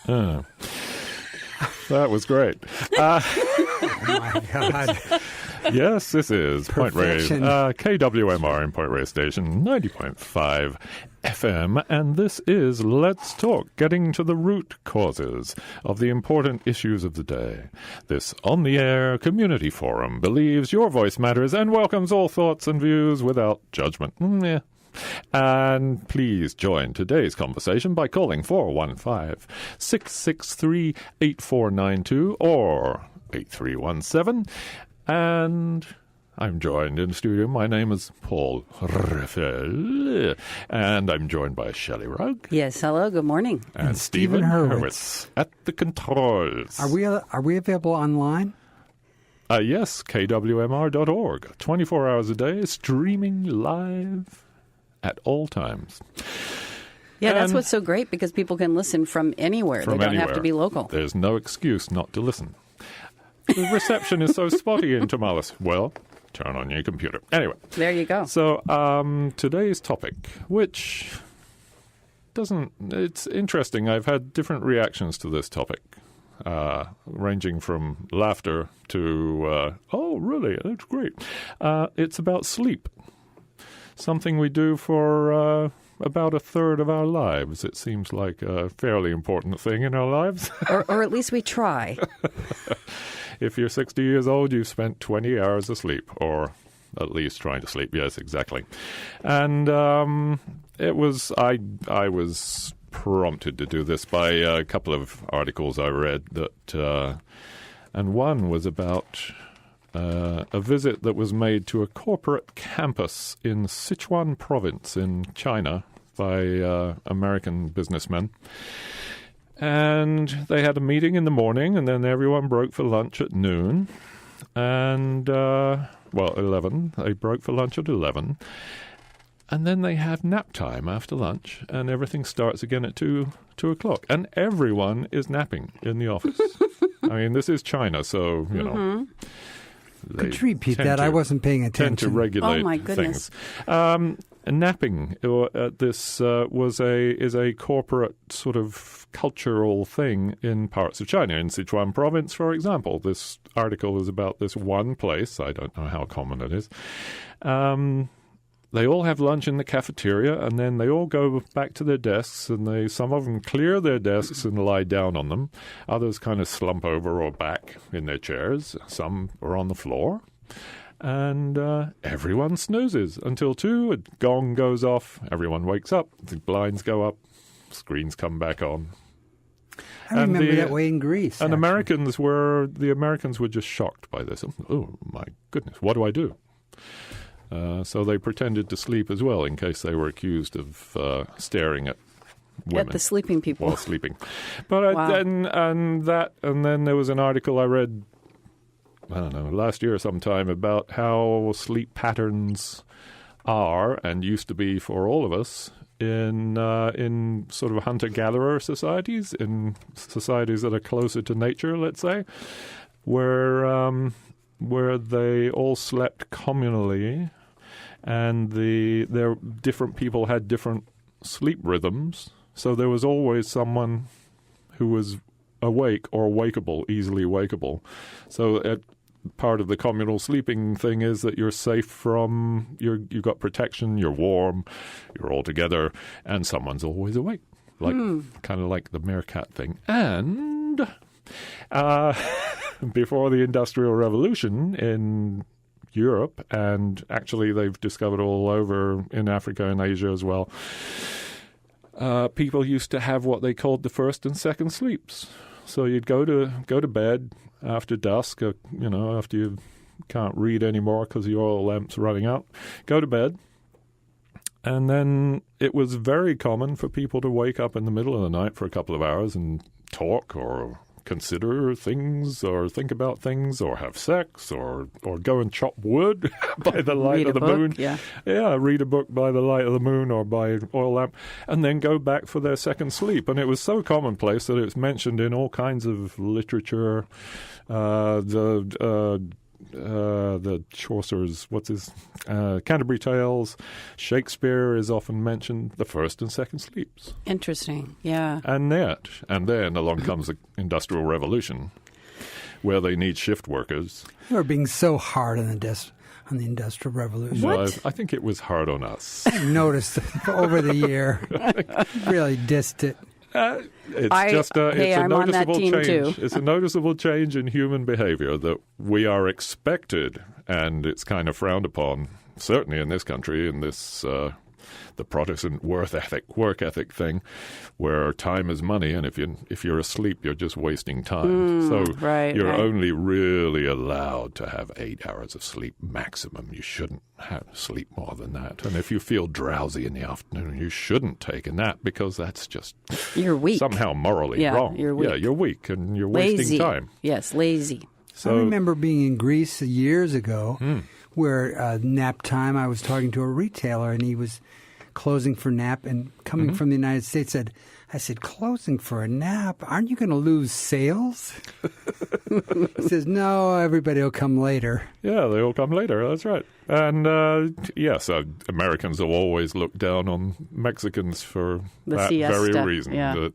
That was great. Oh, my God. Yes, this is Point Reyes, Perfection. KWMR in Point Reyes Station, 90.5 FM, and this is Let's Talk, getting to the root causes of the important issues of the day. This on-the-air community forum believes your voice matters and welcomes all thoughts and views without judgment. And please join today's conversation by calling 415-663-8492 or 8317. And I'm joined in the studio. My name is Paul Raphael, and I'm joined by Shelley Rugg. Yes, hello, good morning. And Stephen Hurwitz at the controls. Are we available online? Yes, KWMR.org. 24 hours a day, streaming live at all times. Yeah, that's what's so great, because people can listen from anywhere. They don't have to be local. There's no excuse not to listen. The reception is so spotty in Tamales. Well, turn on your computer. Anyway. There you go. So today's topic, which it's interesting. I've had different reactions to this topic, ranging from laughter to, oh, really? That's great. It's about sleep. Something we do for about a third of our lives. It seems like a fairly important thing in our lives. or at least we try. If you're 60 years old, you've spent 20 hours asleep, or at least trying to sleep. Yes, exactly. And I was prompted to do this by a couple of articles I read that, and one was about a visit that was made to a corporate campus in Sichuan province in China by American businessmen. And they had a meeting in the morning, and then everyone broke for lunch at noon. And, 11. They broke for lunch at 11. And then they have nap time after lunch, and everything starts again at 2 o'clock. And everyone is napping in the office. I mean, this is China, so, you know. Could you repeat that? I wasn't paying attention. Tend to regulate Oh, my goodness. things. Napping is a corporate sort of cultural thing in parts of China. In Sichuan province, for example, this article is about this one place. I don't know how common it is. They all have lunch in the cafeteria, and then they all go back to their desks, and some of them clear their desks and lie down on them. Others kind of slump over or back in their chairs. Some are on the floor. And everyone snoozes until 2. A gong goes off. Everyone wakes up. The blinds go up. Screens come back on. I remember that way in Greece. And actually. the Americans were just shocked by this. Oh, my goodness, what do I do? So they pretended to sleep as well, in case they were accused of staring at women. At the sleeping people. While sleeping. But Wow. then there was an article I read, I don't know, last year sometime, about how sleep patterns are and used to be for all of us in sort of hunter-gatherer societies, in societies that are closer to nature, let's say, where they all slept communally, and their different people had different sleep rhythms. So there was always someone who was awake or wakeable, easily wakeable. So part of the communal sleeping thing is that you're safe from, you've got protection, you're warm, you're all together, and someone's always awake. Kind of like the meerkat thing. And before the Industrial Revolution in Europe, and actually they've discovered all over in Africa and Asia as well, people used to have what they called the first and second sleeps. So you'd go to bed after dusk, after you can't read anymore because your oil lamp's running out. Go to bed. And then it was very common for people to wake up in the middle of the night for a couple of hours and talk or consider things or think about things or have sex or go and chop wood by the light of the moon. Yeah, read a book by the light of the moon or by an oil lamp, and then go back for their second sleep. And it was so commonplace that it's mentioned in all kinds of literature. The the Chaucer's, Canterbury Tales, Shakespeare is often mentioned, the first and second sleeps. Interesting, yeah. And then along comes the Industrial Revolution, where they need shift workers. We're being so hard on the Industrial Revolution. What? I think it was hard on us. I noticed over the year. Really dissed it. It's a noticeable change. Too. It's a noticeable change in human behavior that we are expected, and it's kind of frowned upon, certainly in this country, in this the Protestant work ethic thing, where time is money, and if you're asleep, you're just wasting time. You're only really allowed to have 8 hours of sleep maximum. You shouldn't sleep more than that. And if you feel drowsy in the afternoon, you shouldn't take a nap, because that's just you're weak. Somehow morally wrong. You're weak. Yeah, you're weak and you're lazy. Wasting time. Yes, lazy. So, I remember being in Greece years ago where nap time, I was talking to a retailer and he was closing for nap and coming from the United States I said, closing for a nap? Aren't you going to lose sales? He says, no, everybody will come later. Yeah, they will come later. That's right. And Americans have always looked down on Mexicans for that siesta. very reason. Yeah.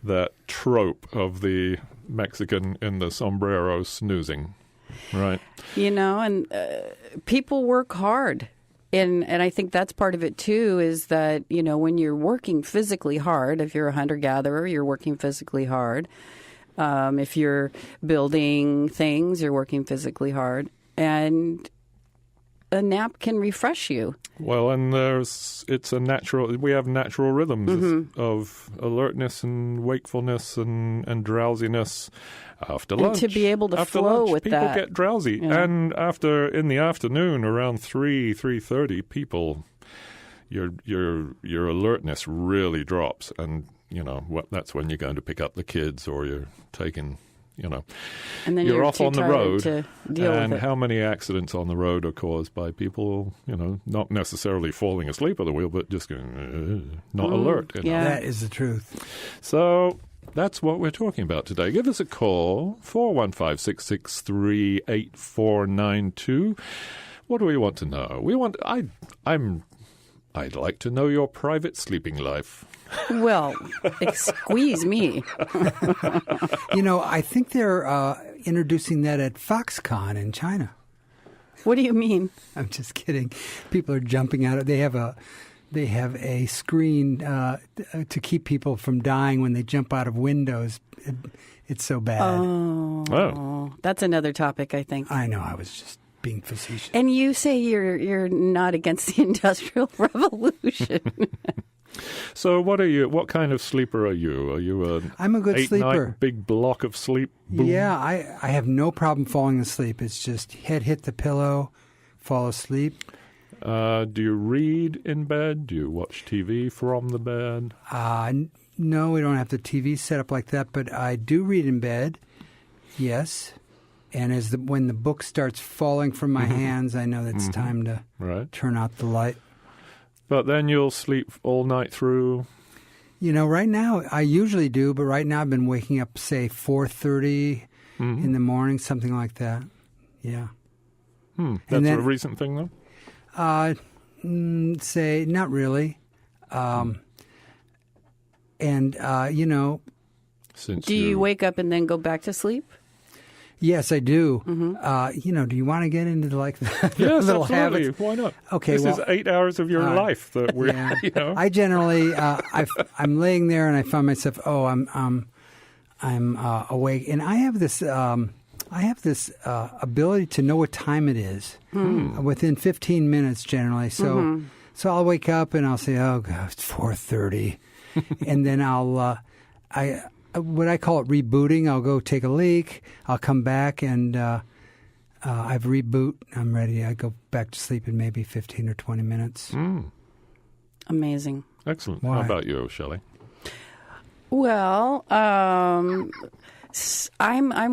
That trope of the Mexican in the sombrero snoozing, right? And people work hard. And I think that's part of it, too, is that, when you're working physically hard, if you're a hunter-gatherer, you're working physically hard. If you're building things, you're working physically hard. And a nap can refresh you. Well, and we have natural rhythms of alertness and wakefulness and drowsiness after lunch. And to be able to flow with people that. People get drowsy. Yeah. And in the afternoon, around 3:30, people, your alertness really drops. And, that's when you're going to pick up the kids or you're taking... and then you're off too on the road, to deal with it. How many accidents on the road are caused by people, not necessarily falling asleep at the wheel, but just going not alert. Yeah. That is the truth. So that's what we're talking about today. Give us a call, 415-663-8492. What do we want to know? I'd like to know your private sleeping life. Well, squeeze me. I think they're introducing that at Foxconn in China. What do you mean? I'm just kidding. People are jumping out. They have a screen to keep people from dying when they jump out of windows. It's so bad. Oh, that's another topic, I think. I know. I was just being facetious. And you say you're not against the Industrial Revolution. So what are you? What kind of sleeper are you? Are you I'm a good sleeper. Big block of sleep? Boom? Yeah, I have no problem falling asleep. It's just head hit the pillow, fall asleep. Do you read in bed? Do you watch TV from the bed? No, we don't have the TV set up like that, but I do read in bed, yes. And when the book starts falling from my hands, I know it's time to turn out the light. But then you'll sleep all night through? Right now, I usually do, but right now I've been waking up, say, 4:30 in the morning, something like that. Yeah. That's a recent thing, though? Say, not really. Do you wake up and then go back to sleep? Yes, I do. Do you want to get into that? Yes, little absolutely. habits? Why not? Okay, this is 8 hours of your life that we're. Yeah. I generally, I'm laying there and I find myself, I'm awake, and I have this ability to know what time it is within 15 minutes generally. So I'll wake up and I'll say, oh God, it's 4:30, and then I'll what I call it rebooting. I'll go take a leak. I'll come back and I've reboot. I'm ready. I go back to sleep in maybe 15 or 20 minutes. Amazing. Excellent. Why? How about you, Shelley? Well, I'm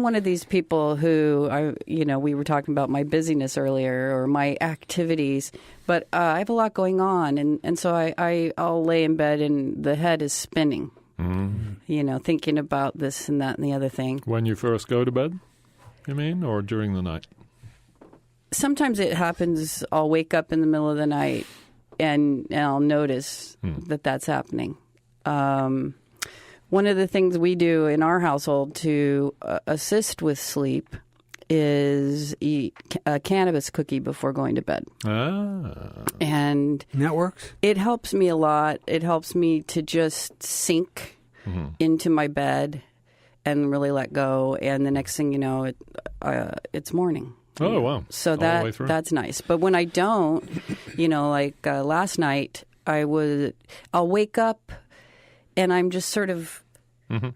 one of these people who we were talking about my busyness earlier or my activities, but I have a lot going on, and so I'll lay in bed and the head is spinning. Thinking about this and that and the other thing. When you first go to bed? you mean, or during the night? Sometimes it happens, I'll wake up in the middle of the night and I'll notice that that's happening. One of the things we do in our household to assist with sleep is eat a cannabis cookie before going to bed. And that works? It helps me a lot. It helps me to just sink into my bed and really let go. And the next thing you know, it's morning. Oh, wow. So that's nice. But when I don't, like last night, I'll wake up and I'm just sort of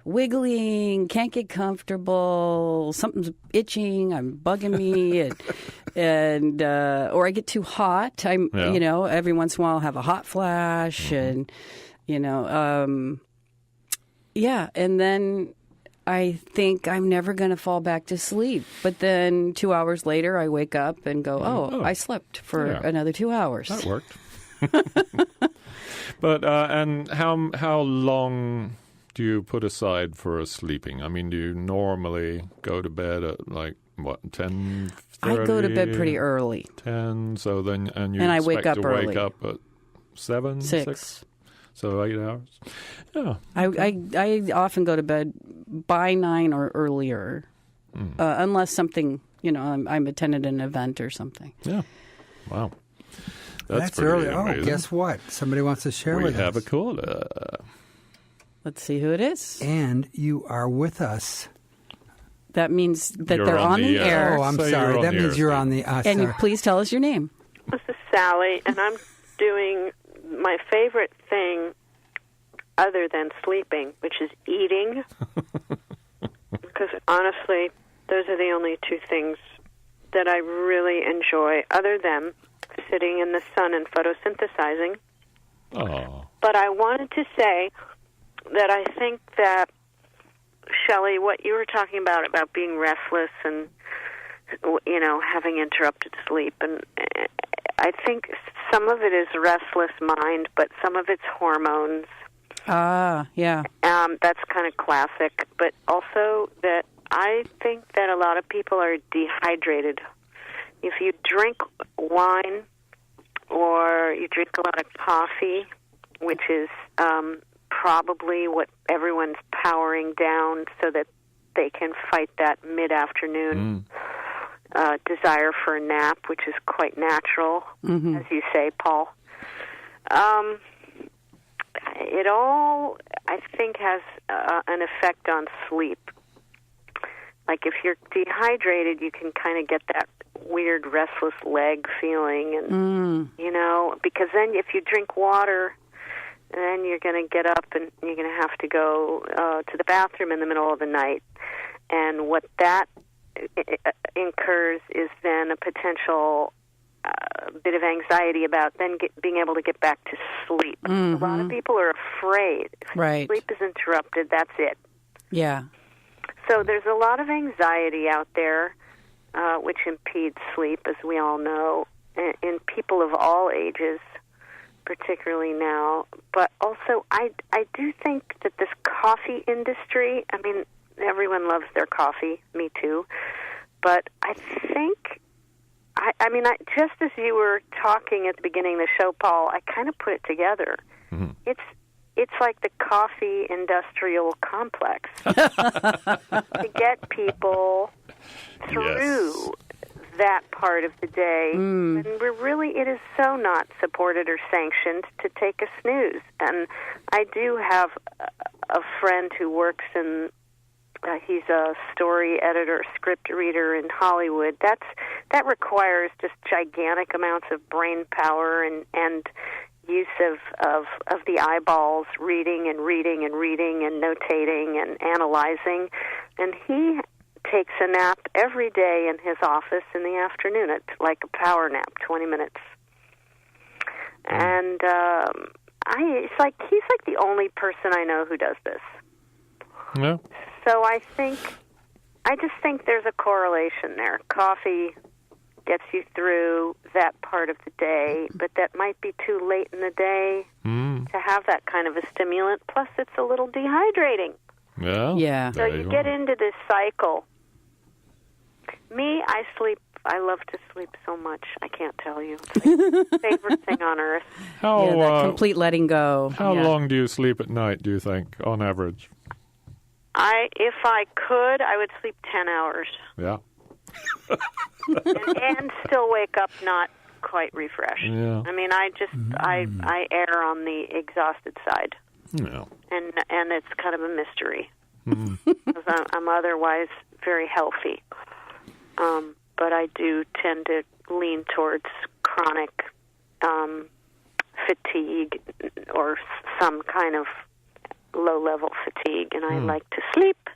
wiggling, can't get comfortable, something's itching, I'm bugging me, and or I get too hot. Every once in a while I'll have a hot flash, and and then I think I'm never going to fall back to sleep. But then 2 hours later, I wake up and go, I slept for another 2 hours. That worked. But and how long do you put aside for sleeping? I mean, do you normally go to bed at 10:30? I go to bed pretty early. 10. So then and I wake up early. Wake up at 7, 6. So 8 hours. Yeah. I often go to bed by 9 or earlier, unless something I'm attending an event or something. Yeah. Wow. That's early. Amazing. Oh, guess what? Somebody wants to share with us. We have a caller. Let's see who it is. And you are with us. That means that they're on the air. Oh, I'm sorry. That means you're on the air. And you please tell us your name. This is Sally, and I'm doing my favorite thing other than sleeping, which is eating. Because honestly, those are the only two things that I really enjoy, other than sitting in the sun and photosynthesizing. Oh. But I wanted to say that I think that, Shelley, what you were talking about being restless and, having interrupted sleep, and I think some of it is restless mind, but some of it's hormones. Yeah. That's kind of classic, but also that I think that a lot of people are dehydrated. If you drink wine or you drink a lot of coffee, which is probably what everyone's powering down so that they can fight that mid-afternoon desire for a nap, which is quite natural, as you say, Paul. It all, I think, has an effect on sleep. Like if you're dehydrated, you can kind of get that weird restless leg feeling, and because then if you drink water, then you're going to get up and you're going to have to go to the bathroom in the middle of the night, and what that incurs is then a potential bit of anxiety about then being able to get back to sleep. A lot of people are afraid. If sleep is interrupted, that's it. Yeah. So there's a lot of anxiety out there, which impedes sleep, as we all know, in people of all ages, particularly now. But also, I do think that this coffee industry, I mean, everyone loves their coffee, me too, but I think, just as you were talking at the beginning of the show, Paul, I kind of put it together. It's like the coffee industrial complex to get people through that part of the day. And it is so not supported or sanctioned to take a snooze. And I do have a friend who works in, he's a story editor, script reader in Hollywood. That requires just gigantic amounts of brain power and use of the eyeballs, reading and notating and analyzing. And he takes a nap every day in his office in the afternoon, like a power nap, 20 minutes. And he's like the only person I know who does this. Yeah. So I just think there's a correlation there. Coffee gets you through that part of the day, but that might be too late in the day to have that kind of a stimulant. Plus, it's a little dehydrating. Yeah. So you get into this cycle Me, I love to sleep so much. I can't tell you. It's like my favorite thing on earth. That complete letting go. How long do you sleep at night, do you think, on average? If I could, I would sleep 10 hours. Yeah. and still wake up not quite refreshed. Yeah. I mean, I err on the exhausted side. Yeah. And it's kind of a mystery. Because I'm otherwise very healthy. But I do tend to lean towards chronic fatigue or some kind of low-level fatigue, and I like to sleep.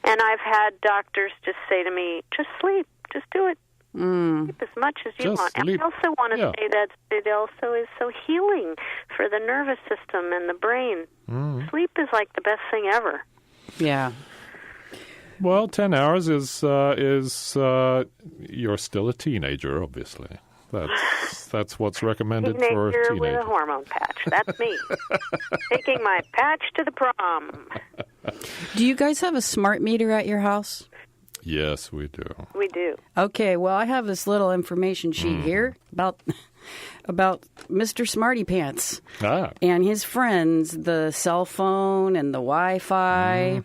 And I've had doctors just say to me, just sleep, just do it. Sleep as much as you want. Sleep. And I also want to say that it also is so healing for the nervous system and the brain. Sleep is like the best thing ever. Yeah. Well, 10 hours is you're still a teenager, obviously. That's what's recommended for a teenager. With a hormone patch. That's me. Taking my patch to the prom. Do you guys have a smart meter at your house? Yes, we do. We do. Okay, well, I have this little information sheet here about Mr. Smarty Pants and his friends, the cell phone and the Wi-Fi.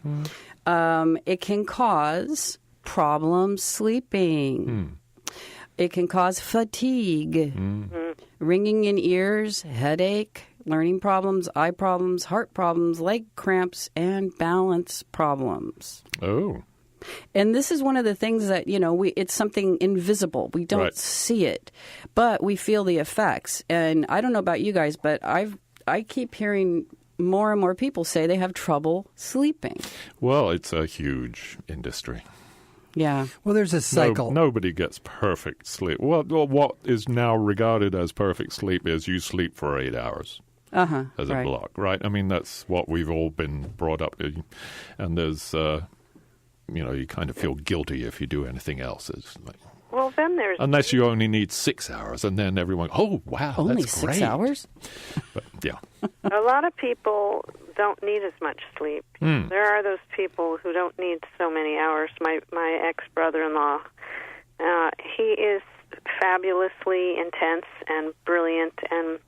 It can cause problems sleeping. It can cause fatigue, ringing in ears, headache, learning problems, eye problems, heart problems, leg cramps, and balance problems. Oh. And this is one of the things that, it's something invisible. We don't see it, but we feel the effects. And I don't know about you guys, but I keep hearing more and more people say they have trouble sleeping. Well, it's a huge industry. Yeah. Well, there's a cycle. Nobody gets perfect sleep. Well, what is now regarded as perfect sleep is you sleep for 8 hours as a block, right? I mean, that's what we've all been brought up to. And there's, you kind of feel guilty if you do anything else. It's like, well, then there's... Unless you only need 6 hours, and then everyone, oh, wow, only that's great. 6 hours? But, yeah. A lot of people don't need as much sleep. There are those people who don't need so many hours. My ex-brother-in-law, he is fabulously intense and brilliant and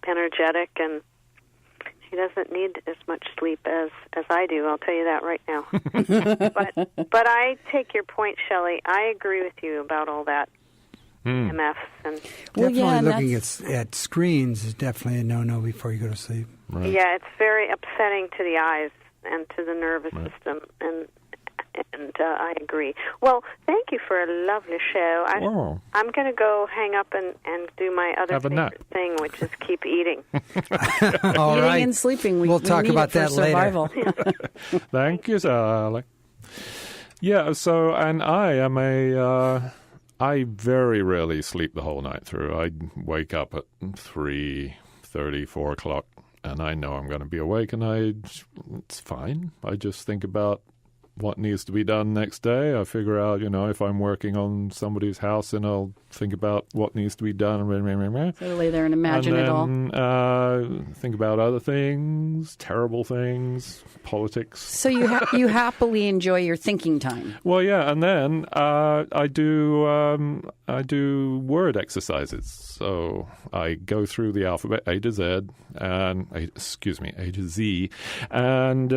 energetic, and he doesn't need as much sleep as I do. I'll tell you that right now. but I take your point, Shelley. I agree with you about all that. MFs and definitely looking at screens is definitely a no-no before you go to sleep. Right. Yeah, it's very upsetting to the eyes and to the nervous system, and I agree. Well, thank you for a lovely show. I'm going to go hang up and do my other favorite thing, which is keep eating. All eating right. and sleeping. We'll talk about that survival. later. Thank you, Sally. Yeah, so, and I am I very rarely sleep the whole night through. I wake up at 3:30, 4 o'clock, and I know I'm going to be awake, and it's fine. I just think about what needs to be done next day. I figure out, if I'm working on somebody's house, and I'll think about what needs to be done. So lay there and imagine it all. Think about other things, terrible things, politics. So you happily enjoy your thinking time. Well, yeah, and then I do word exercises. So I go through the alphabet A to Z, A to Z, and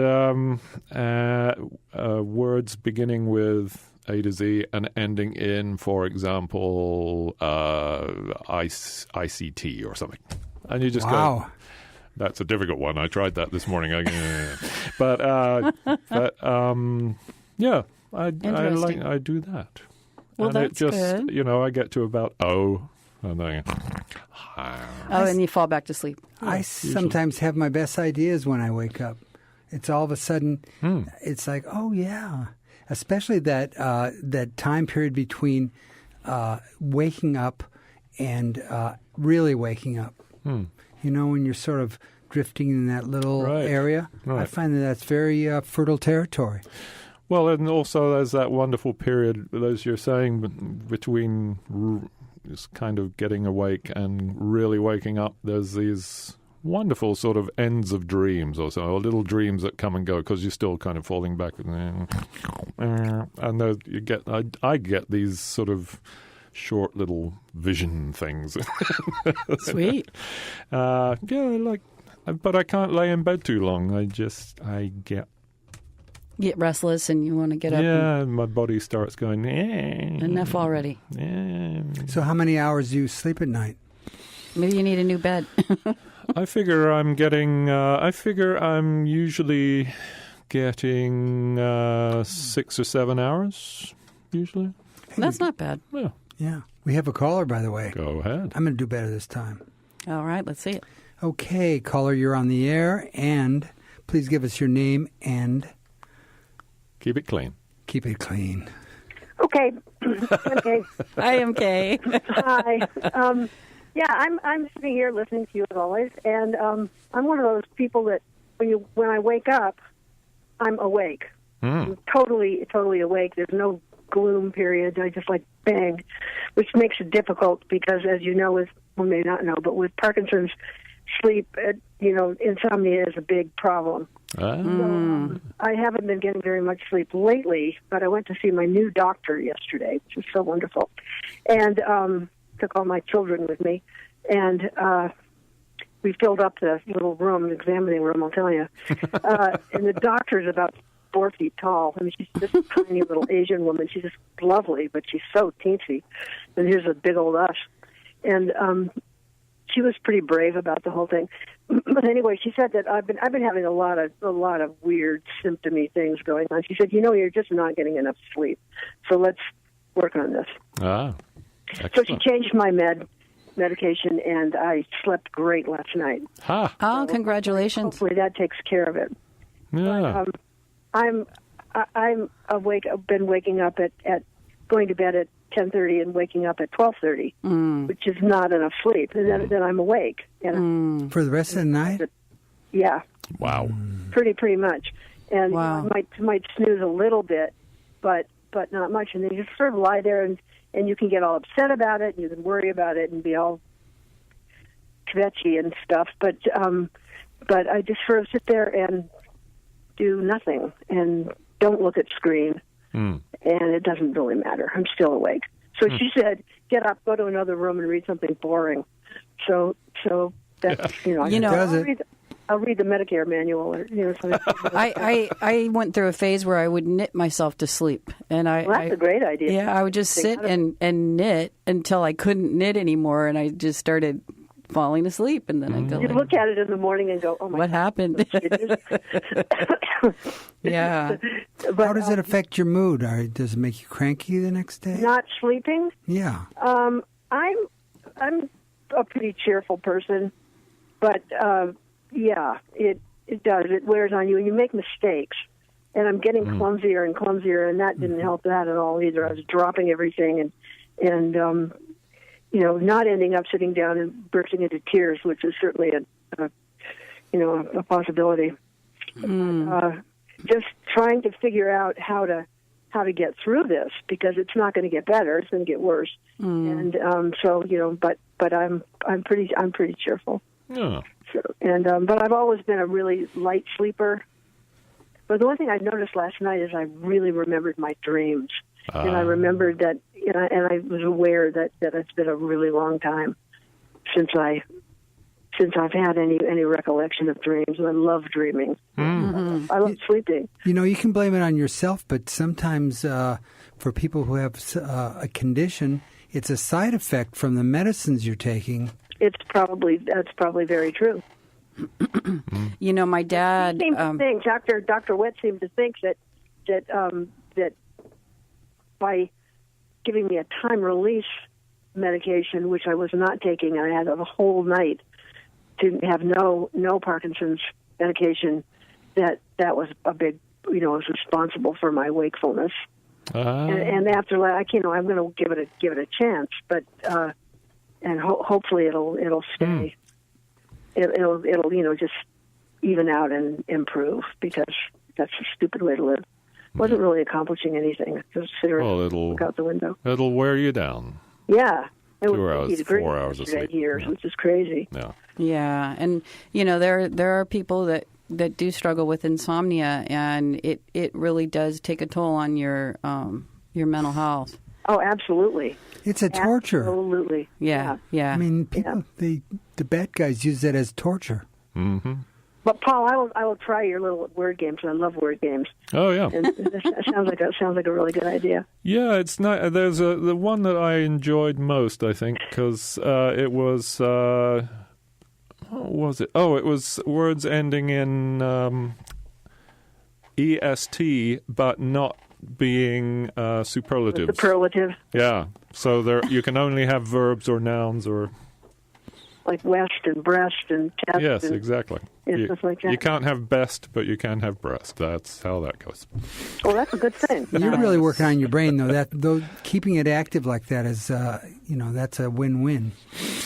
words beginning with A to Z and ending in, for example, ICT or something. And you just go, that's a difficult one. I tried that this morning. I do that. Well, and that's it just, good. I get to about and then... and you fall back to sleep. I sometimes have my best ideas when I wake up. It's all of a sudden, it's like, oh, yeah. Especially that time period between waking up and really waking up. When you're sort of drifting in that little area. I find that's very fertile territory. Well, and also there's that wonderful period, as you're saying, between just kind of getting awake and really waking up. There's these wonderful sort of ends of dreams or so, or little dreams that come and go because you're still kind of falling back. And you get, I get these sort of short little vision things. Sweet. But I can't lay in bed too long. I get restless and you want to get up. Yeah, and my body starts going, enough already. Yeah. So how many hours do you sleep at night? Maybe you need a new bed. I figure I'm usually getting 6 or 7 hours, usually. That's not bad. Yeah. We have a caller, by the way. Go ahead. I'm going to do better this time. All right, let's see it. Okay, caller, you're on the air, and please give us your name and... Keep it clean. Keep it clean. Okay. Okay. I am Kay. Hi. I'm sitting here listening to you as always, and I'm one of those people that when I wake up, I'm awake. I'm totally awake. There's no gloom period. I just bang, which makes it difficult because, as you know, may not know, but with Parkinson's, sleep, insomnia is a big problem. So, I haven't been getting very much sleep lately, but I went to see my new doctor yesterday, which was so wonderful, and took all my children with me, and we filled up the little room, the examining room, I'll tell you. And the doctor's about 4 feet tall. I mean, she's just a tiny little Asian woman. She's just lovely, but she's so teensy. And here's a big old us. And she was pretty brave about the whole thing. But anyway, she said that I've been having a lot of weird symptomy things going on. She said, you're just not getting enough sleep. So let's work on this. Excellent. So she changed my medication, and I slept great last night. Oh, congratulations. Hopefully that takes care of it. Yeah. But, I'm awake. I've been waking up at going to bed at 10:30 and waking up at 12:30, which is not enough sleep. And then I'm awake. For the rest of the night? Yeah. Wow. Pretty much. And wow. I might snooze a little bit, but not much. And then you just sort of lie there, and you can get all upset about it, and you can worry about it, and be all kvetchy and stuff. But I just sort of sit there and do nothing and don't look at screen, and it doesn't really matter. I'm still awake. So she said, "Get up, go to another room, and read something boring." So that's I'll read the Medicare manual or something. I went through a phase where I would knit myself to sleep, and that's a great idea. Yeah, I would just sit and knit until I couldn't knit anymore, and I just started falling asleep, and then I go. You look at it in the morning and go, "Oh my! What happened?" Yeah. But, how does it affect your mood? Does it make you cranky the next day? Not sleeping? Yeah. I'm a pretty cheerful person, but yeah, it does. It wears on you, and you make mistakes. And I'm getting clumsier and clumsier, and that didn't help that at all either. I was dropping everything, and not ending up sitting down and bursting into tears, which is certainly a possibility. Just trying to figure out how to get through this, because it's not going to get better; it's going to get worse. And but I'm pretty cheerful. Yeah. So, but I've always been a really light sleeper. But the one thing I noticed last night is I really remembered my dreams, and I remembered that, and I was aware that it's been a really long time since I've had any recollection of dreams, and I love dreaming. I love sleeping. You can blame it on yourself, but sometimes for people who have a condition, it's a side effect from the medicines you're taking. That's probably very true. My dad. He seemed to think, Dr. Wett seemed to think that by giving me a time release medication, which I was not taking, I had a whole night to have no Parkinson's medication, that was a big, was responsible for my wakefulness. And after that, I'm going to give it a chance, but and hopefully it'll stay. It'll just even out and improve, because that's a stupid way to live. Wasn't really accomplishing anything. Just sit around and look out the window. It'll wear you down. Yeah. It 2 hours, 4 hours of sleep. Which is crazy. Yeah. Yeah, and there are people that do struggle with insomnia, and it really does take a toll on your mental health. Oh, absolutely. It's a torture. Absolutely. Yeah. I mean, people, the bad guys use it as torture. Mm-hmm. But Paul, I will try your little word games. I love word games. Oh yeah, And it sounds like a really good idea. yeah. It's not. There's the one that I enjoyed most, I think, because it was. What was it? Oh, it was words ending in est, but not being superlatives. Superlative, Yeah. So there, you can only have verbs or nouns or. like west and breast and chest. Yes, and, exactly. and stuff like that. You can't have best, but you can have breast. That's how that goes. Oh, that's a good thing. You're really working on your brain, though. Keeping it active like that is, that's a win-win.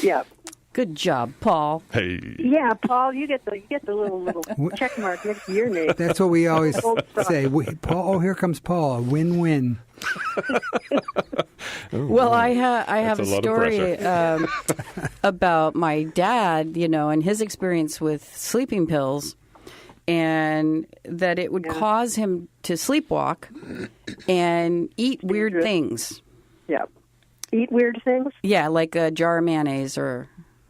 Yeah. Good job, Paul. Hey. Yeah, Paul, you get the little check mark next to your name. That's what we always say. Paul, here comes Paul. A win-win. Well, I have a That's a lot of story about my dad, and his experience with sleeping pills, and that it would cause him to sleepwalk and eat weird things. Yeah. Eat weird things? Yeah, like a jar of mayonnaise or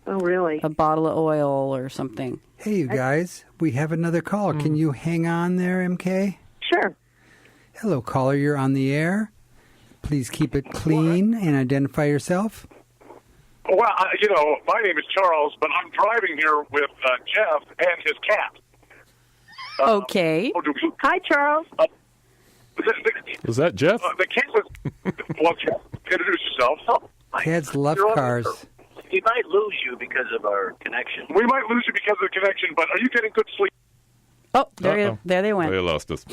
Oh, really? a bottle of oil or something. Hey, you guys. We have another call. Can you hang on there, MK? Sure. Hello, caller. You're on the air. Please keep it clean and identify yourself. Well, my name is Charles, but I'm driving here with Jeff and his cat. Okay. Hi, Charles. Was that Jeff? The cat was... Well, Jeff, introduce yourself. Oh, Cats love cars. We might lose you because of our connection. We might lose you because of the connection, but are you getting good sleep? Oh, there they went. They lost us.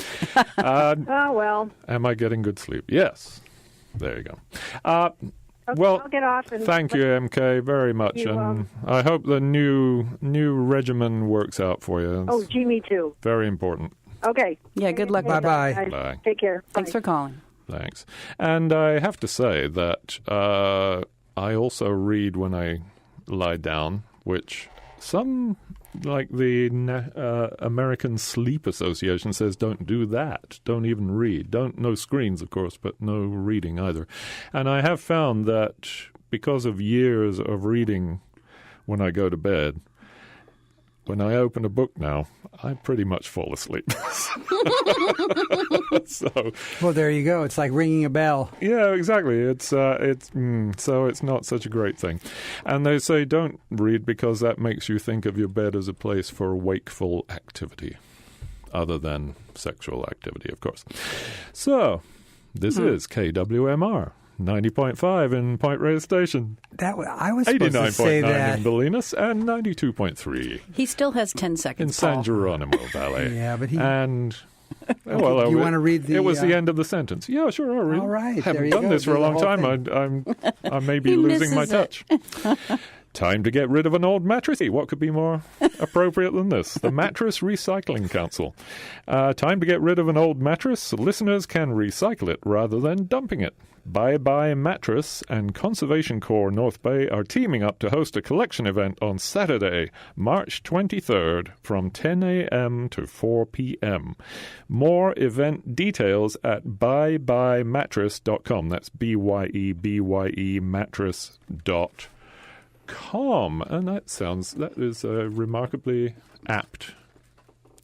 Oh, well. Am I getting good sleep? Yes. There you go. Okay, Well, I'll get off. And thank you, MK, very much, and I hope the new regimen works out for you. Oh, gee, me too. Very important. Okay. Yeah, good luck. Bye-bye. Guys, Bye. Take care. Thanks Bye. for calling. Thanks. And I have to say that I also read when I lie down, which some, like the American Sleep Association, says don't do that. Don't even read. No screens, of course, but no reading either. And I have found that because of years of reading when I go to bed, when I open a book now, I pretty much fall asleep. Well, there you go. It's like ringing a bell. Yeah, exactly. So it's not such a great thing. And they say don't read because that makes you think of your bed as a place for wakeful activity, other than sexual activity, of course. So this is KWMR. 90.5 in Point Reyes Station. I was supposed to say 89.9 that. in Bolinas, and 92.3 He still has 10 seconds, in San Paul. Geronimo Valley. Yeah, but he... And... Do you want to read the... It was the end of the sentence. Yeah, sure, I'll read. All right, I haven't there you done go. this for Do a the long whole time. thing. I may be He losing my misses touch. Time to get rid of an old mattress. What could be more appropriate than this? The Mattress Recycling Council. Time to get rid of an old mattress. Listeners can recycle it rather than dumping it. Bye Bye Mattress and Conservation Corps North Bay are teaming up to host a collection event on Saturday, March 23rd from 10 a.m. to 4 p.m. More event details at byeByemattress.com. That's BYE mattress.com. And that is a remarkably apt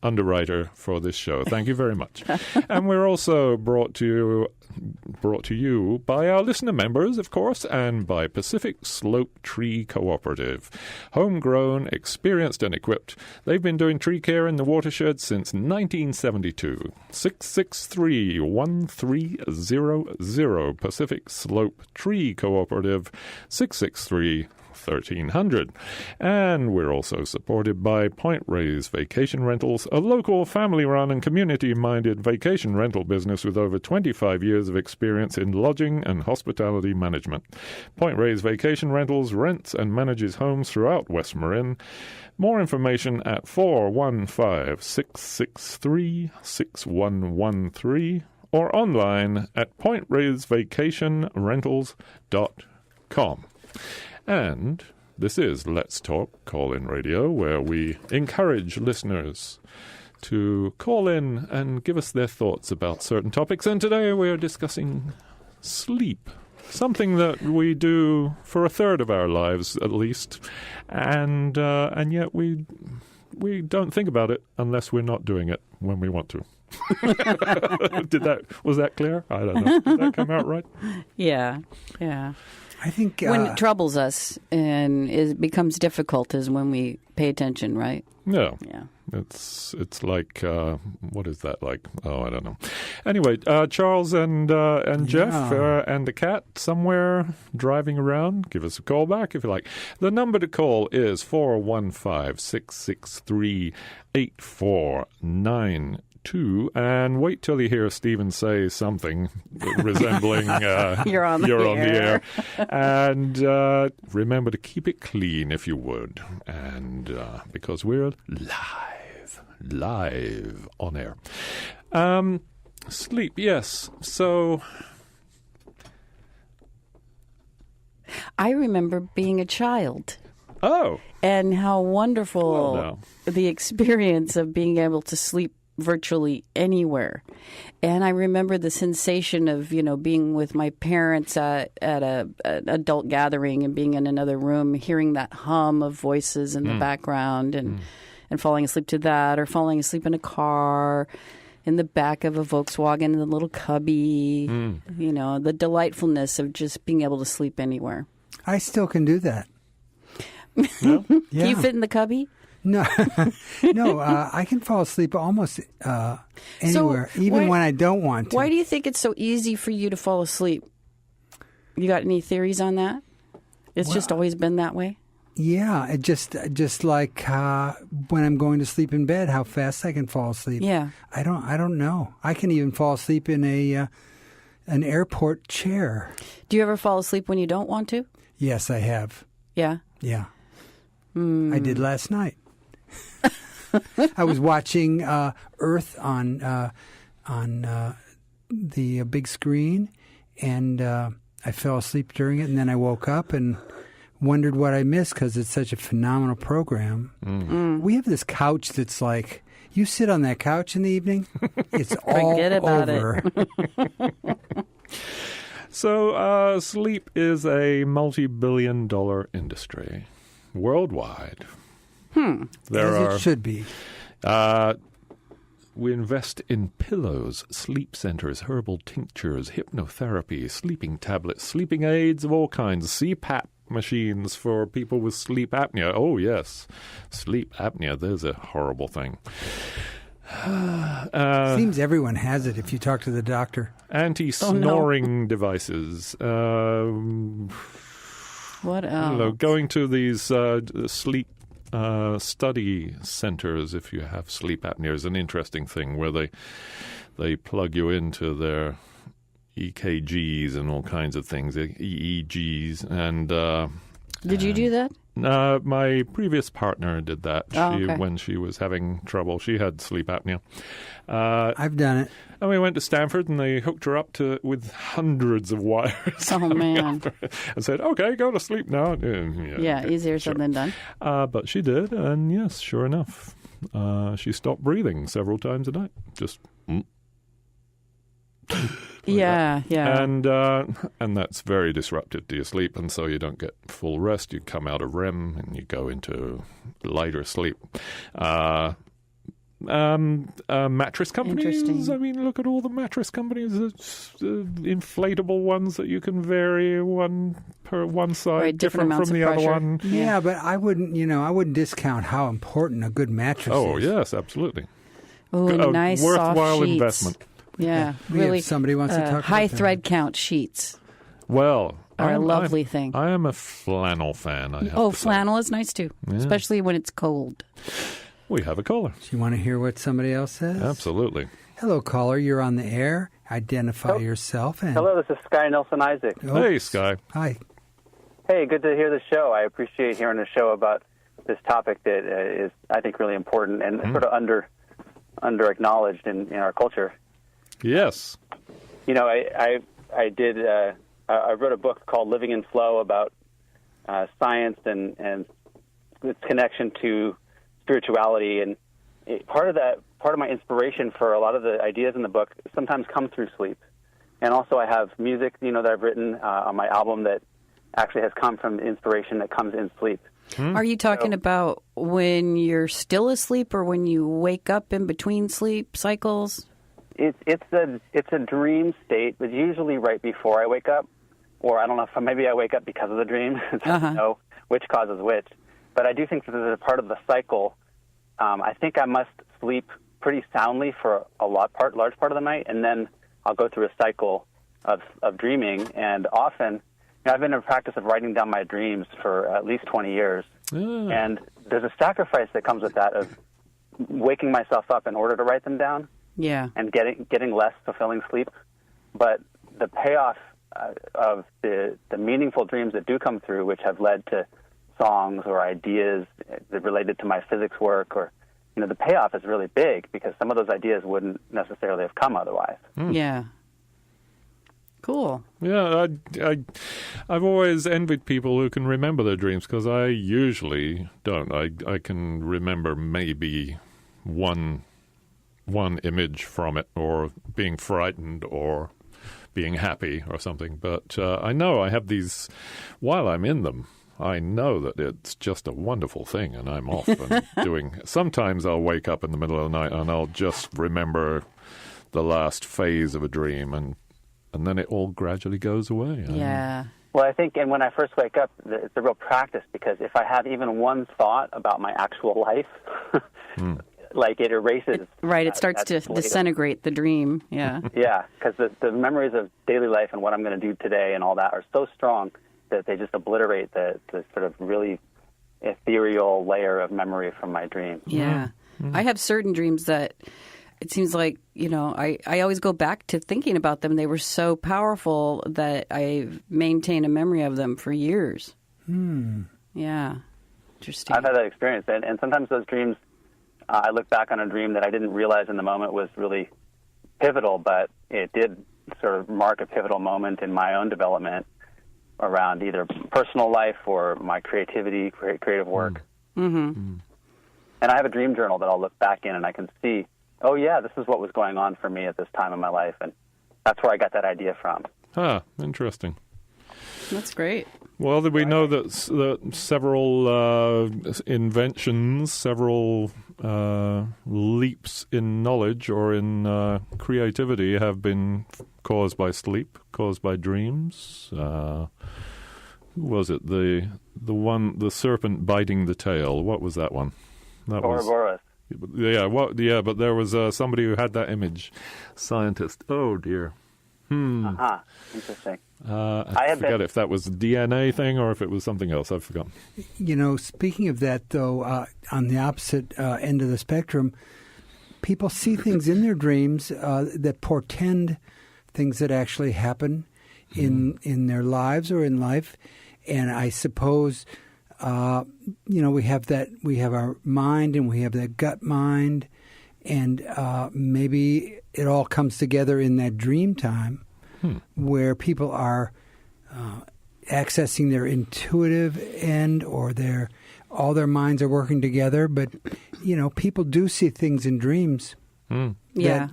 underwriter for this show. Thank you very much. And we're also brought to you by our listener members, of course, and by Pacific Slope Tree Cooperative. Homegrown, experienced and equipped, they've been doing tree care in the watershed since 1972. 663-1300 Pacific Slope Tree Cooperative, 663-1300. And we're also supported by Point Reyes Vacation Rentals, a local family-run and community-minded vacation rental business with over 25 years of experience in lodging and hospitality management. Point Reyes Vacation Rentals rents and manages homes throughout West Marin. More information at 415-663-6113 or online at pointreyesvacationrentals.com. And This is Let's Talk Call-In Radio, where we encourage listeners to call in and give us their thoughts about certain topics. And today we are discussing sleep, something that we do for a third of our lives at least, and yet we don't think about it unless we're not doing it when we want to. Was that clear? I don't know. Did that come out right? Yeah. I think When it troubles us and it becomes difficult is when we pay attention, right? Yeah. Yeah. It's like, what is that like? Oh, I don't know. Anyway, Charles and Jeff and the cat somewhere driving around. Give us a call back if you like. The number to call is 415-663-8492. And wait till you hear Stephen say something resembling You're on the air. And remember to keep it clean if you would. And because we're live on air. Sleep, yes. So I remember being a child. Oh. And how wonderful the experience of being able to sleep virtually anywhere. And I remember the sensation of, being with my parents at an adult gathering and being in another room, hearing that hum of voices in the background and falling asleep to that, or falling asleep in a car, in the back of a Volkswagen in the little cubby, the delightfulness of just being able to sleep anywhere. I still can do that. No? Yeah. Can you fit in the cubby? No, I can fall asleep almost anywhere, even when I don't want to. Why do you think it's so easy for you to fall asleep? You got any theories on that? It's just always been that way? Yeah, it just like when I'm going to sleep in bed, how fast I can fall asleep. Yeah, I don't know. I can even fall asleep in an airport chair. Do you ever fall asleep when you don't want to? Yes, I have. Yeah. Yeah. I did last night. I was watching Earth on the big screen, and I fell asleep during it, and then I woke up and wondered what I missed because it's such a phenomenal program. We have this couch that's like, you sit on that couch in the evening, it's all Forget about over. it. So sleep is a multi-billion-dollar industry worldwide. It should be. We invest in pillows, sleep centers, herbal tinctures, hypnotherapy, sleeping tablets, sleeping aids of all kinds, CPAP machines for people with sleep apnea. Oh, yes, sleep apnea, there's a horrible thing. Seems everyone has it if you talk to the doctor. Anti-snoring devices. What else? Going to these sleep study centers if you have sleep apnea is an interesting thing where they plug you into their EKGs and all kinds of things, EEGs. And did you do that? My previous partner did that. When she was having trouble. She had sleep apnea. I've done it. And we went to Stanford, and they hooked her up with hundreds of wires. Oh, man. And said, okay, go to sleep now. Yeah, easier said than done. But she did, and yes, sure enough, she stopped breathing several times a night. Just... Yeah. And that's very disruptive to your sleep, and so you don't get full rest. You come out of REM and you go into lighter sleep. Mattress companies. Interesting. I mean, look at all the mattress companies. Inflatable ones that you can vary one side, different from the other one. Yeah, but I wouldn't discount how important a good mattress is. Oh yes, absolutely. Oh, nice worthwhile soft sheets. investment. Yeah, we really. If somebody wants to talk high about thread count sheets. Well, are a lovely thing. I am a flannel fan. I have to say. Flannel is nice too, especially when it's cold. We have a caller. Do you want to hear what somebody else says? Absolutely. Hello, caller. You're on the air. Identify yourself. And... Hello, this is Sky Nelson Isaac. Oh, hey, Sky. Hi. Hey, good to hear the show. I appreciate hearing a show about this topic that is, I think, really important and sort of under acknowledged in our culture. Yes. You know, I wrote a book called Living in Flow about science and its connection to spirituality. And part of my inspiration for a lot of the ideas in the book sometimes come through sleep. And also I have music, that I've written on my album that actually has come from inspiration that comes in sleep. Are you talking about when you're still asleep or when you wake up in between sleep cycles? It's a dream state, but usually right before I wake up, or I don't know if maybe I wake up because of the dream. I don't know which causes which. But I do think that there's a part of the cycle. I think I must sleep pretty soundly for a large part of the night, and then I'll go through a cycle of dreaming. And often, I've been in a practice of writing down my dreams for at least 20 years. And there's a sacrifice that comes with that of waking myself up in order to write them down. Yeah. And getting less fulfilling sleep. But the payoff of the meaningful dreams that do come through, which have led to songs or ideas that related to my physics work, or the payoff is really big because some of those ideas wouldn't necessarily have come otherwise. Yeah. Cool. Yeah, I've always envied people who can remember their dreams because I usually don't. I can remember maybe one image from it, or being frightened, or being happy, or something. But I know I have these while I'm in them. I know that it's just a wonderful thing, and I'm off and doing. Sometimes I'll wake up in the middle of the night and I'll just remember the last phase of a dream, and then it all gradually goes away. Yeah. Well, I think, and when I first wake up, it's a real practice, because if I have even one thought about my actual life, like it erases. It starts to disintegrate the dream. Yeah. Yeah, because the memories of daily life and what I'm going to do today and all that are so strong that they just obliterate the sort of really ethereal layer of memory from my dream. Yeah. I have certain dreams that it seems like, I always go back to thinking about them. They were so powerful that I maintain a memory of them for years. Yeah. Interesting. I've had that experience. And sometimes those dreams, I look back on a dream that I didn't realize in the moment was really pivotal, but it did sort of mark a pivotal moment in my own development around either personal life or my creativity, creative work. And I have a dream journal that I'll look back in and I can see, oh, yeah, this is what was going on for me at this time in my life. And that's where I got that idea from. Interesting. That's great. Well, we know that several inventions, several leaps in knowledge or in creativity have been caused by sleep, caused by dreams. Who was it? The serpent biting the tail. What was that one? That Ouroboros. Yeah, but there was somebody who had that image. Scientist. Oh, dear. Interesting. I forget if that was a DNA thing or if it was something else. I've forgotten. Speaking of that, though, on the opposite end of the spectrum, people see things in their dreams that portend things that actually happen in their lives or in life. And I suppose, we have our mind and we have that gut mind, and maybe it all comes together in that dream time where people are accessing their intuitive end, or all their minds are working together. But, people do see things in dreams that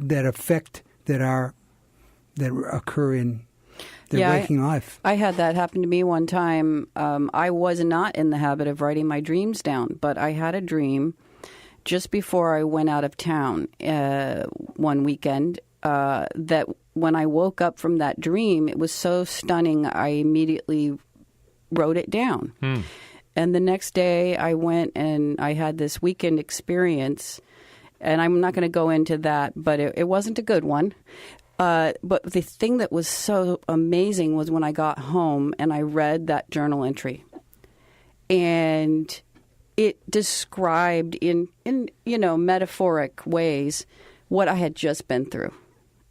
occur in their waking life. I had that happen to me one time. I was not in the habit of writing my dreams down, but I had a dream just before I went out of town one weekend that when I woke up from that dream, it was so stunning, I immediately wrote it down. And the next day I went and I had this weekend experience, and I'm not going to go into that, but it wasn't a good one. But the thing that was so amazing was when I got home and I read that journal entry. And it described in metaphoric ways what I had just been through.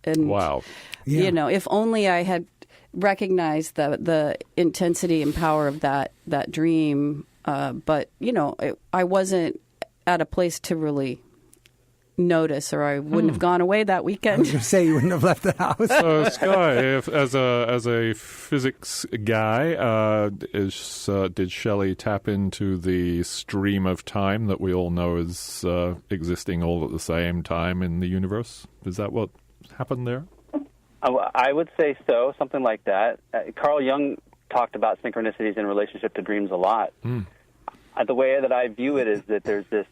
And, wow. If only I had recognized the intensity and power of that dream. But, I wasn't at a place to really notice, or I wouldn't have gone away that I was weekend. going to say you wouldn't have left the house. So, Sky, as a physics guy, did Shelley tap into the stream of time that we all know is existing all at the same time in the universe? Is that what happened there? I would say so, something like that. Carl Jung talked about synchronicities in relationship to dreams a lot. The way that I view it is that there's this,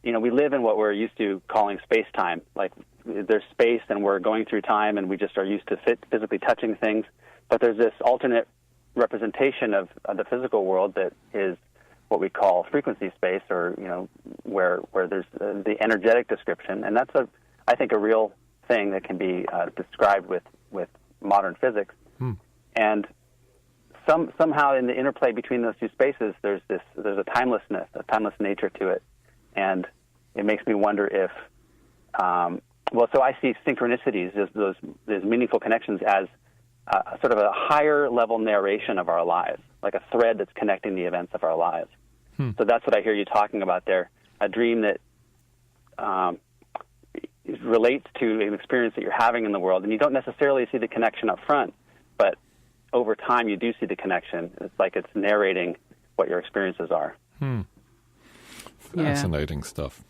we live in what we're used to calling space-time. Like, there's space and we're going through time and we just are used to physically touching things. But there's this alternate representation of the physical world that is what we call frequency space, or, where there's the energetic description. And that's, I think, a real thing that can be described with modern physics. And somehow in the interplay between those two spaces, there's a timeless nature to it. And it makes me wonder if, so I see synchronicities, those meaningful connections, as sort of a higher level narration of our lives, like a thread that's connecting the events of our lives. So that's what I hear you talking about there, a dream that relates to an experience that you're having in the world, and you don't necessarily see the connection up front, but over time you do see the connection. It's like it's narrating what your experiences are. Fascinating stuff.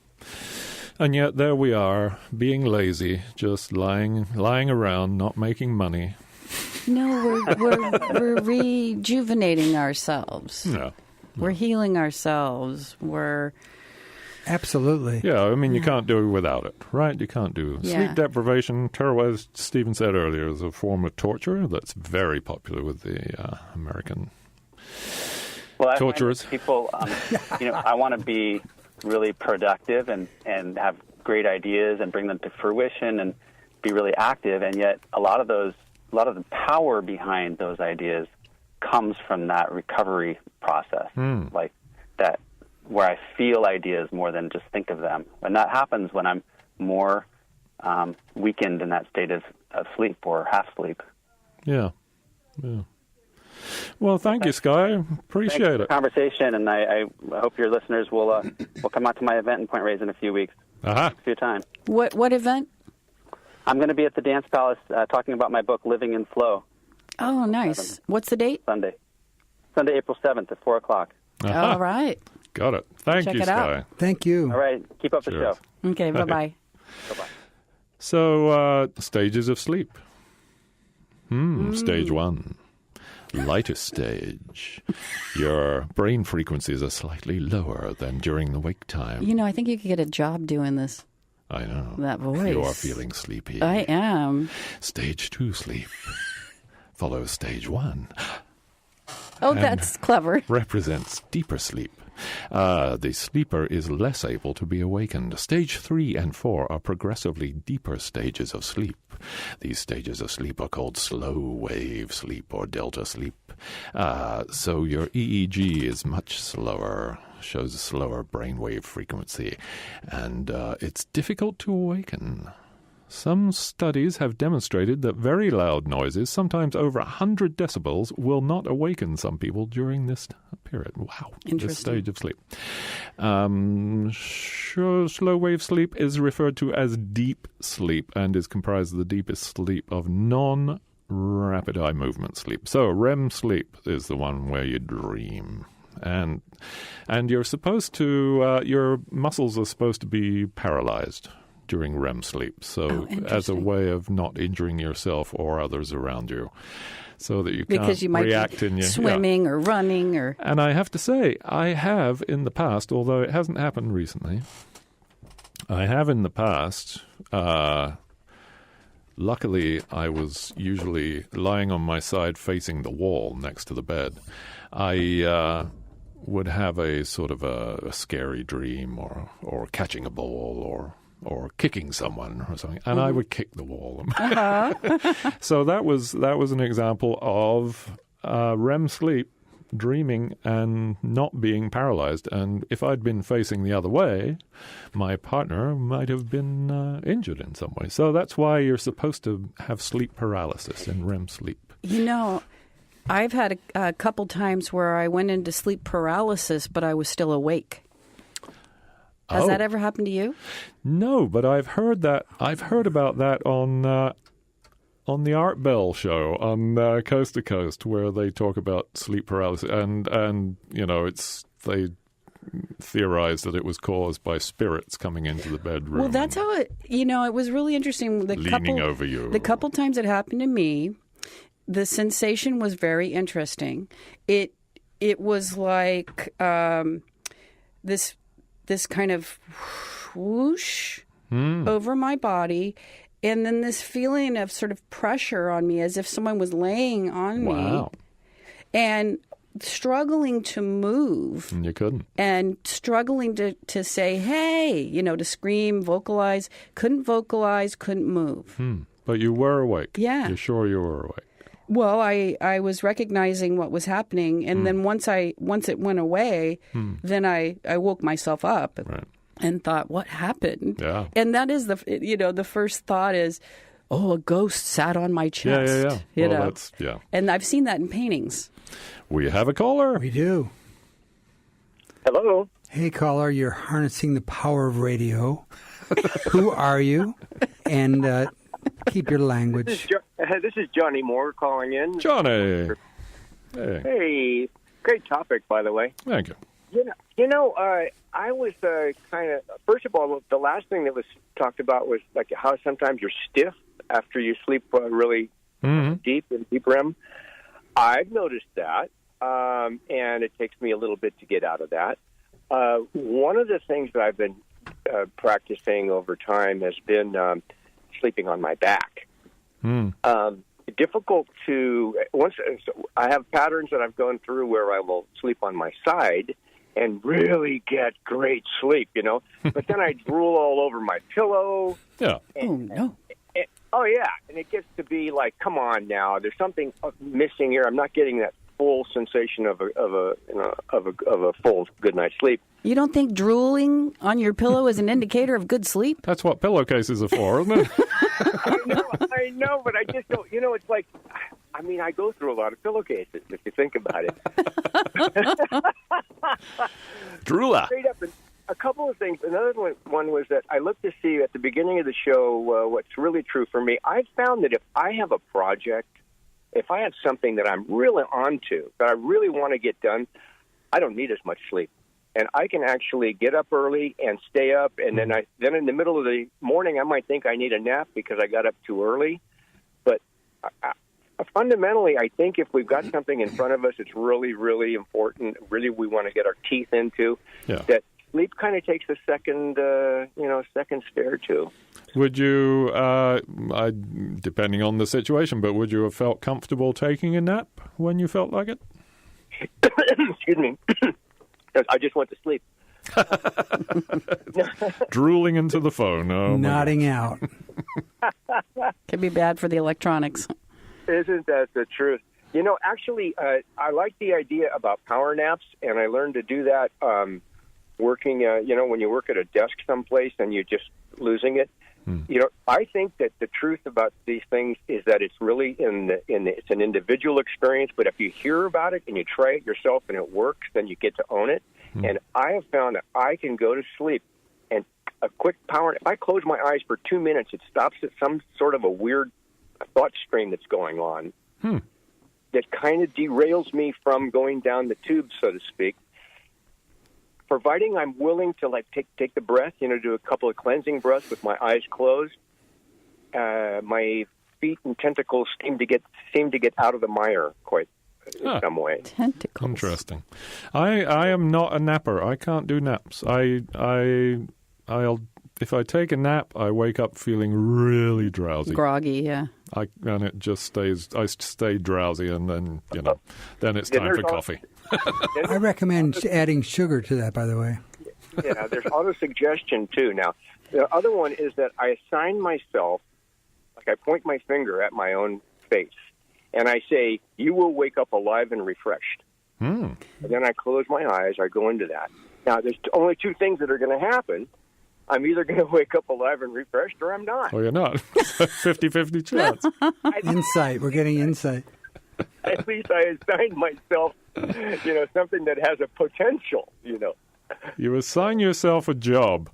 And yet there we are, being lazy, just lying around, not making money. No, we're rejuvenating ourselves. No. We're healing ourselves. We're Absolutely. Yeah, I mean, you can't do it without it, right? You can't do sleep deprivation. As Stephen said earlier, is a form of torture that's very popular with the American torturers. People, I want to be really productive and have great ideas and bring them to fruition and be really active, and yet a lot of the power behind those ideas comes from that recovery process, like that, where I feel ideas more than just think of them. And that happens when I'm more weakened in that state of sleep or half sleep. Yeah. Well, thank you, Sky. Appreciate it. For the conversation, and I hope your listeners will come out to my event in Point Reyes in a few weeks. Thanks for your time. What event? I'm going to be at the Dance Palace talking about my book, Living in Flow. Oh, nice. What's the date? Sunday, April 7th at 4 o'clock. All right. Got it. Thank you, Sky. Thank you. All right. Keep up the show. Okay, bye-bye. Bye-bye. So, stages of sleep. Stage 1. Lightest stage. Your brain frequencies are slightly lower than during the wake time. I think you could get a job doing this. I know. That voice. You are feeling sleepy. I am. Stage 2 sleep follows stage 1. Oh, that's clever. Represents deeper sleep. The sleeper is less able to be awakened. Stage 3 and 4 are progressively deeper stages of sleep. These stages of sleep are called slow wave sleep or delta sleep. So your EEG is much slower, shows a slower brainwave frequency, and it's difficult to awaken. Some studies have demonstrated that very loud noises, sometimes over 100 decibels, will not awaken some people during this period. Wow, this stage of sleep. Slow wave sleep is referred to as deep sleep and is comprised of the deepest sleep of non-rapid eye movement sleep. So REM sleep is the one where you dream. And you're supposed to, your muscles are supposed to be paralyzed during REM sleep, so as a way of not injuring yourself or others around you, so that you can't react in your swimming or running or. And I have to say, I have in the past, although it hasn't happened recently, I have in the past. Luckily, I was usually lying on my side facing the wall next to the bed. I would have a sort of a scary dream or catching a ball or kicking someone or something, and I would kick the wall. So that was an example of REM sleep, dreaming and not being paralyzed. And if I'd been facing the other way, my partner might have been injured in some way. So that's why you're supposed to have sleep paralysis in REM sleep. I've had a couple times where I went into sleep paralysis, but I was still awake. Has that ever happened to you? No, but I've heard about that on the Art Bell show on Coast to Coast, where they talk about sleep paralysis, and they theorized that it was caused by spirits coming into the bedroom. Well, that's how it was really interesting. Leaning over you. The couple times it happened to me, the sensation was very interesting. It was like this kind of whoosh over my body, and then this feeling of sort of pressure on me as if someone was laying on me. And struggling to move. And you couldn't. And struggling to say, hey, to scream, vocalize. Couldn't vocalize, couldn't move. But you were awake. Yeah. You're sure you were awake? Well, I was recognizing what was happening, and then once it went away, then I woke myself up and thought, what happened? Yeah. And that is the first thought is, oh, a ghost sat on my chest. Yeah. And I've seen that in paintings. We have a caller. We do. Hello. Hey, caller, you're harnessing the power of radio. Who are you? And keep your language. This is Johnny Moore calling in. Johnny. Hey, great topic, by the way. Thank you. I was kind of, first of all, the last thing that was talked about was like how sometimes you're stiff after you sleep really deep in deep REM. I've noticed that, and it takes me a little bit to get out of that. One of the things that I've been practicing over time has been sleeping on my back. Difficult to I have patterns that I've gone through where I will sleep on my side and really get great sleep, But then I drool all over my pillow. Yeah. And it gets to be like, come on now, there's something missing here. I'm not getting that full sensation of a full good night's sleep. You don't think drooling on your pillow is an indicator of good sleep? That's what pillowcases are for, isn't it? I know, but I just don't. It's like, I go through a lot of pillowcases if you think about it. Drooler. Straight up, a couple of things. Another one was that I looked to see at the beginning of the show what's really true for me. I found that if I have a project, if I have something that I'm really onto, that I really want to get done, I don't need as much sleep. And I can actually get up early and stay up, and then in the middle of the morning, I might think I need a nap because I got up too early. But fundamentally, I think if we've got something in front of us, it's really, really important. Really, we want to get our teeth into. Yeah. That sleep kind of takes a second stare to. Would you, depending on the situation, but would you have felt comfortable taking a nap when you felt like it? Excuse me. I just went to sleep. Drooling into the phone. Oh, nodding out. Could be bad for the electronics. Isn't that the truth? Actually, I like the idea about power naps, and I learned to do that working, when you work at a desk someplace and you're just losing it. I think that the truth about these things is that it's really it's an individual experience, but if you hear about it and you try it yourself and it works, then you get to own it. And I have found that I can go to sleep and a quick power, if I close my eyes for 2 minutes, it stops at some sort of a weird thought stream that's going on that kind of derails me from going down the tube, so to speak. Providing I'm willing to take the breath, do a couple of cleansing breaths with my eyes closed, my feet and tentacles seem to get out of the mire quite in some way. Tentacles. Interesting. I am not a napper. I can't do naps. I'll if I take a nap, I wake up feeling really drowsy, groggy. Yeah. And it just stays. I stay drowsy, and then then it's time for coffee. I recommend adding sugar to that, by the way. Yeah, there's auto-suggestion, too. Now, the other one is that I assign myself, I point my finger at my own face, and I say, you will wake up alive and refreshed. And then I close my eyes, I go into that. Now, there's only two things that are going to happen. I'm either going to wake up alive and refreshed, or I'm not. Oh, you're not. 50-50 chance. Insight. We're getting insight. At least I assigned myself, something that has a potential, You assign yourself a job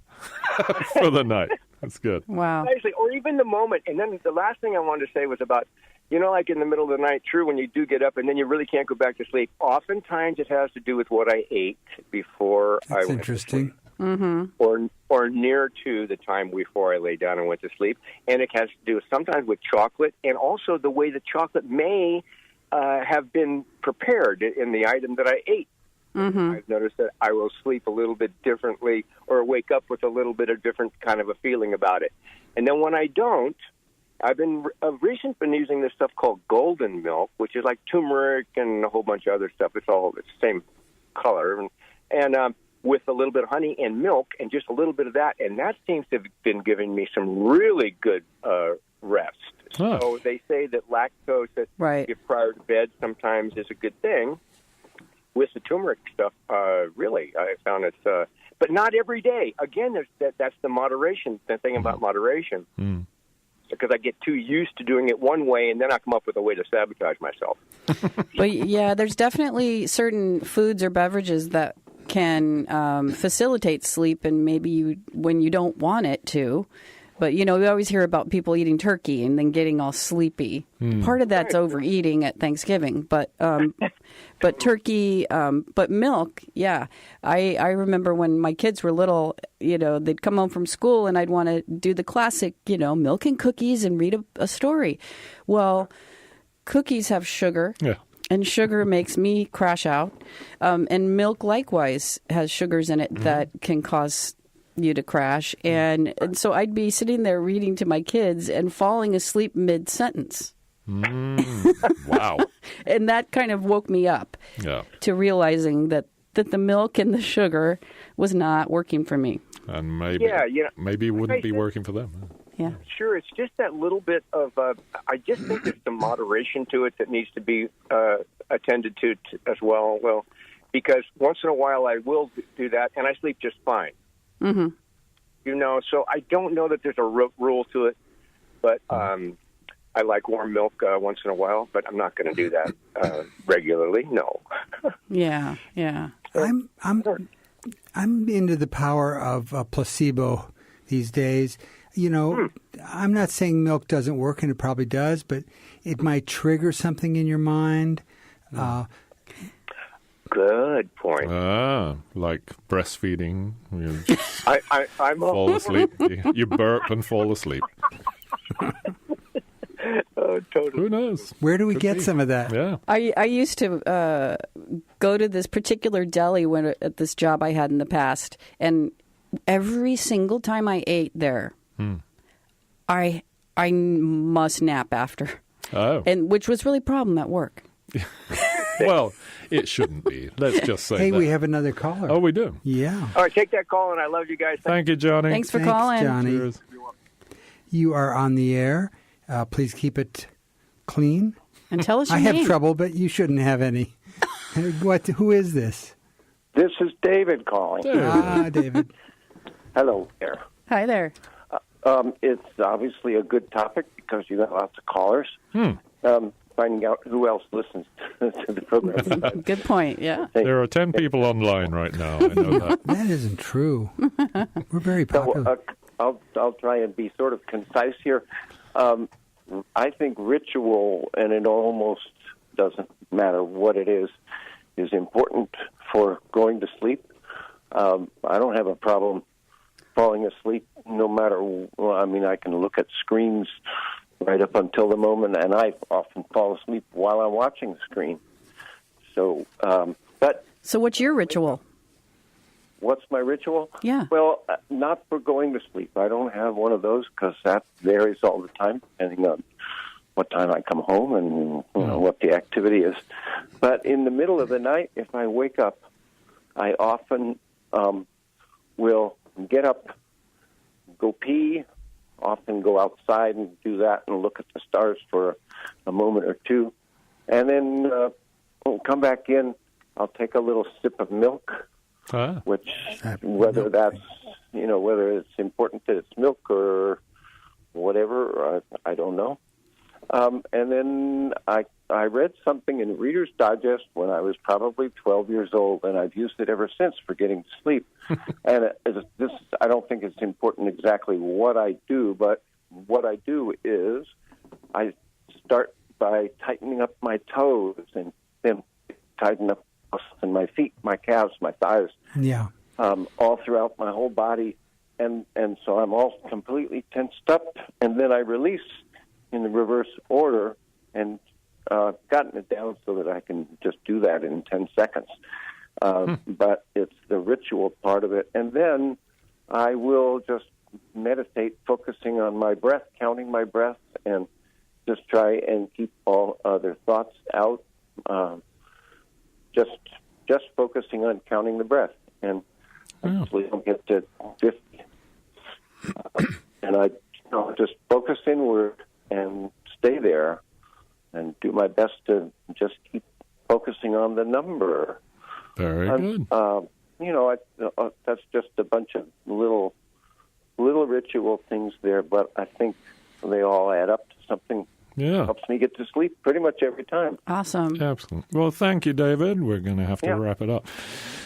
for the night. That's good. Wow. Precisely, or even the moment. And then the last thing I wanted to say was about, like in the middle of the night, true, when you do get up and then you really can't go back to sleep. Oftentimes it has to do with what I ate before I went interesting. to sleep. Mm-hmm. Or near to the time before I lay down and went to sleep. And it has to do sometimes with chocolate, and also the way the chocolate may have been prepared in the item that I ate. Mm-hmm. I've noticed that I will sleep a little bit differently or wake up with a little bit of different kind of a feeling about it. And then when I don't, I've been recently been using this stuff called golden milk, which is like turmeric and a whole bunch of other stuff. It's the same color. And with a little bit of honey and milk and just a little bit of that. And that seems to have been giving me some really good rest. Oh. So they say that lactose that you get prior to bed sometimes is a good thing. With the turmeric stuff, really, I found it's, but not every day. Again, that's the moderation, the thing about moderation. Mm. Because I get too used to doing it one way, and then I come up with a way to sabotage myself. But yeah, there's definitely certain foods or beverages that can facilitate sleep, and maybe when you don't want it to. But, we always hear about people eating turkey and then getting all sleepy. Part of that's overeating at Thanksgiving. But turkey, but milk, yeah. I remember when my kids were little, they'd come home from school and I'd want to do the classic, milk and cookies and read a story. Well, cookies have sugar. Yeah. And sugar makes me crash out. And milk, likewise, has sugars in it that can cause you to crash. And so I'd be sitting there reading to my kids and falling asleep mid-sentence. Wow. And that kind of woke me up to realizing that the milk and the sugar was not working for me. And maybe it wouldn't be working for them. Yeah. Sure, it's just that little bit of, I just think there's some moderation to it that needs to be attended to as well. Well, because once in a while I will do that, and I sleep just fine. Mm-hmm. So I don't know that there's a rule to it, but I like warm milk once in a while, but I'm not going to do that regularly. No. Yeah. I'm into the power of placebo these days. I'm not saying milk doesn't work, and it probably does, but it might trigger something in your mind. Good point. Like breastfeeding. I'm fall asleep. You burp and fall asleep. Oh, totally. Who knows? Where do we get some of that? Yeah. I used to go to this particular deli at this job I had in the past, and every single time I ate there, I must nap after. Oh. And which was really a problem at work. Well, it shouldn't be. Let's just say Hey, that. we have another caller. Oh, we do? Yeah. All right, take that call, and I love you guys. Thank you, Johnny. Thanks for calling. Johnny. Cheers. You are on the air. Please keep it clean. And tell us your I name. have trouble, but you shouldn't have any. Who is this? This is David calling. David. Hello there. Hi there. It's obviously a good topic because you got lots of callers. Finding out who else listens to the program. Good point, yeah. There are 10 people online right now. I know that. That isn't true. We're very popular. So, I'll try and be sort of concise here. I think ritual, and it almost doesn't matter what it is important for going to sleep. I don't have a problem falling asleep no matter, I can look at screens right up until the moment, and I often fall asleep while I'm watching the screen. So, So what's your ritual? What's my ritual? Yeah. Well, not for going to sleep. I don't have one of those because that varies all the time, depending on what time I come home and what the activity is. But in the middle of the night, if I wake up, I often will get up, go pee, often go outside and do that and look at the stars for a moment or two. And then come back in, I'll take a little sip of milk, which whether that's, whether it's important that it's milk or whatever, I don't know. And then I read something in Reader's Digest when I was probably 12 years old, and I've used it ever since for getting to sleep. And I don't think it's important exactly what I do, but what I do is I start by tightening up my toes and then tighten up in my feet, my calves, my thighs, all throughout my whole body. And so I'm all completely tensed up, and then I release in the reverse order, and gotten it down so that I can just do that in 10 seconds. But it's the ritual part of it. And then I will just meditate, focusing on my breath, counting my breath, and just try and keep all other thoughts out. Just focusing on counting the breath. And usually I'll get to 50. And I just focus inward and stay there and do my best to just keep focusing on the number. Very good. That's just a bunch of little ritual things there, but I think they all add up to something. Yeah. Helps me get to sleep pretty much every time. Awesome. Excellent. Well, thank you, David. We're going to have to wrap it up.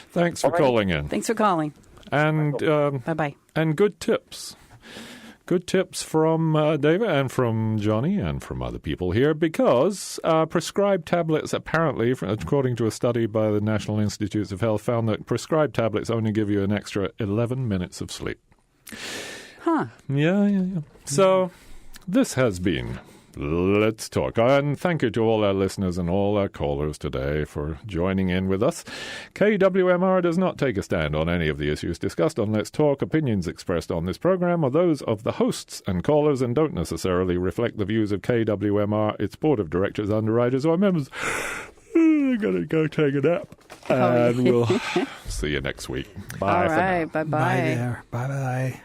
Thanks for calling in. Thanks for calling. And bye-bye. And good tips. Good tips from David and from Johnny and from other people here, because prescribed tablets, apparently, according to a study by the National Institutes of Health, found that prescribed tablets only give you an extra 11 minutes of sleep. Huh. Yeah. So this has been Let's Talk. And thank you to all our listeners and all our callers today for joining in with us. KWMR does not take a stand on any of the issues discussed on Let's Talk. Opinions expressed on this program are those of the hosts and callers and don't necessarily reflect the views of KWMR, its board of directors, underwriters, or members. I'm going to go take a nap. And we'll see you next week. Bye. All right. Bye-bye. Bye there. Bye-bye.